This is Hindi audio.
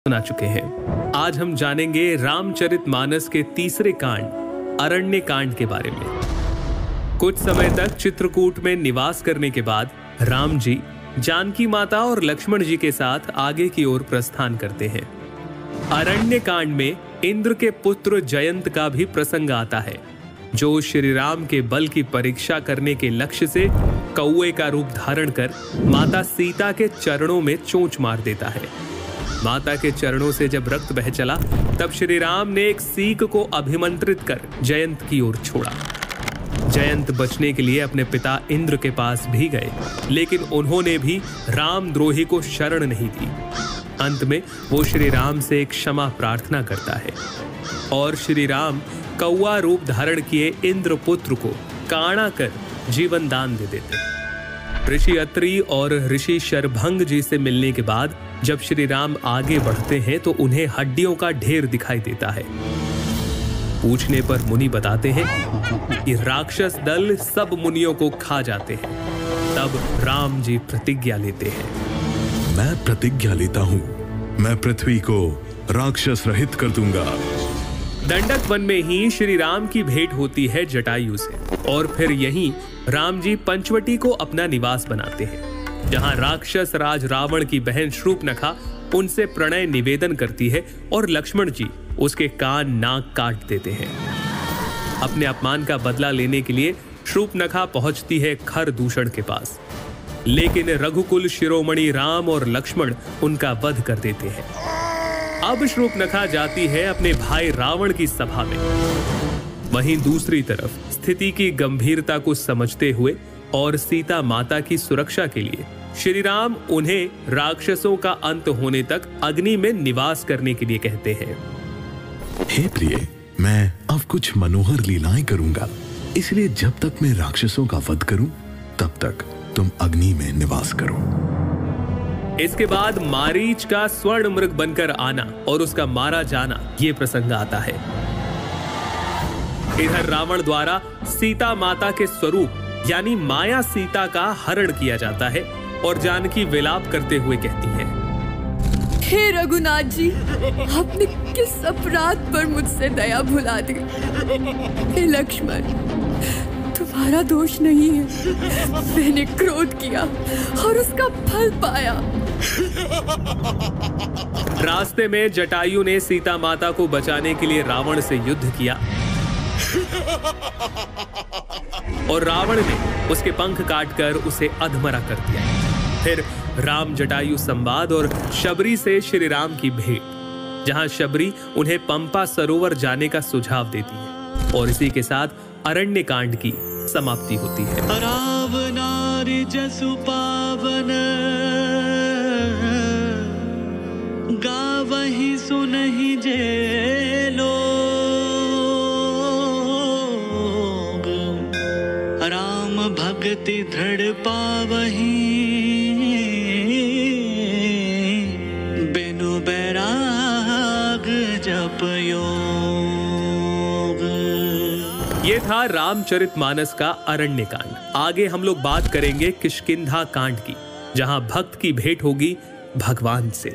सुना चुके हैं। आज हम जानेंगे रामचरितमानस के तीसरे कांड अरण्य कांड के बारे में। कुछ समय तक चित्रकूट में निवास करने के बाद राम जी जानकी माता और लक्ष्मण जी के साथ आगे की ओर प्रस्थान करते हैं। अरण्य कांड में इंद्र के पुत्र जयंत का भी प्रसंग आता है, जो श्री राम के बल की परीक्षा करने के लक्ष्य से कौवे का रूप धारण कर माता सीता के चरणों में चोंच मार देता है। माता के चरणों से जब रक्त बह चला, तब श्री राम ने एक सीक को अभिमंत्रित कर जयंत की ओर छोड़ा। जयंत बचने के लिए अपने पिता इंद्र के पास भी गए, लेकिन उन्होंने भी रामद्रोही को शरण नहीं दी। अंत में वो श्री राम से एक क्षमा प्रार्थना करता है और श्री राम कौवा रूप धारण किए इंद्र पुत्र को काणा कर जीवन दान दे देते हैं। ऋषि अत्रि और ऋषि शरभंग जी से मिलने के बाद जब श्री राम आगे बढ़ते हैं तो उन्हें हड्डियों का ढेर दिखाई देता है। पूछने पर मुनि बताते हैं कि राक्षस दल सब मुनियों को खा जाते हैं। तब राम जी प्रतिज्ञा लेते हैं, मैं प्रतिज्ञा लेता हूँ, मैं पृथ्वी को राक्षस रहित कर दूंगा। दंडक वन में ही श्री राम की भेंट होती है जटायु से और फिर यहीं राम जी पंचवटी को अपना निवास बनाते हैं, जहां राक्षस राज रावण की बहन शूर्पणखा उनसे प्रणय निवेदन करती है और लक्ष्मण जी उसके कान नाक काट देते हैं। अपने अपमान का बदला लेने के लिए शूर्पणखा पहुंचती है खरदूषण के पास, लेकिन रघुकुल शिरोमणि राम और लक्ष्मण उनका वध कर देते हैं। अब शूर्पणखा जाती है अपने भाई रावण की सभा में। वहीं दूसरी तरफ स्थिति की गंभीरता को समझते हुए और सीता माता की सुरक्षा के लिए श्री राम उन्हें राक्षसों का अंत होने तक अग्नि में निवास करने के लिए कहते हैं। हे प्रिय, मैं अब कुछ मनोहर लीलाएं करूंगा, इसलिए जब तक मैं राक्षसों का वध करूं, तब तक तुम अग्नि में निवास करो। इसके बाद मारीच का स्वर्ण मृग बनकर आना और उसका मारा जाना ये प्रसंग आता है। इधर रावण द्वारा सीता माता के स्वरूप यानी माया सीता का हरण किया जाता है और जानकी विलाप करते हुए कहती है, हे रघुनाथ जी, आपने किस अपराध पर मुझसे दया भुला दी। हे लक्ष्मण, तुम्हारा दोष नहीं है, मैंने क्रोध किया और उसका फल पाया। रास्ते में जटायु ने सीता माता को बचाने के लिए रावण से युद्ध किया और रावण ने उसके पंख काटकर उसे अधमरा कर दिया। फिर राम जटायु संवाद और शबरी से श्री राम की भेंट, जहां शबरी उन्हें पंपा सरोवर जाने का सुझाव देती है और इसी के साथ अरण्य कांड की समाप्ति होती है। रावणारि जसु पावन गावहि सुनहि जे लोग, राम भक्ति दृढ़ पावहि बिनु बैराग जप योग। ये था रामचरितमानस का अरण्य कांड। आगे हम लोग बात करेंगे किष्किंधा कांड की, जहां भक्त की भेंट होगी भगवान से।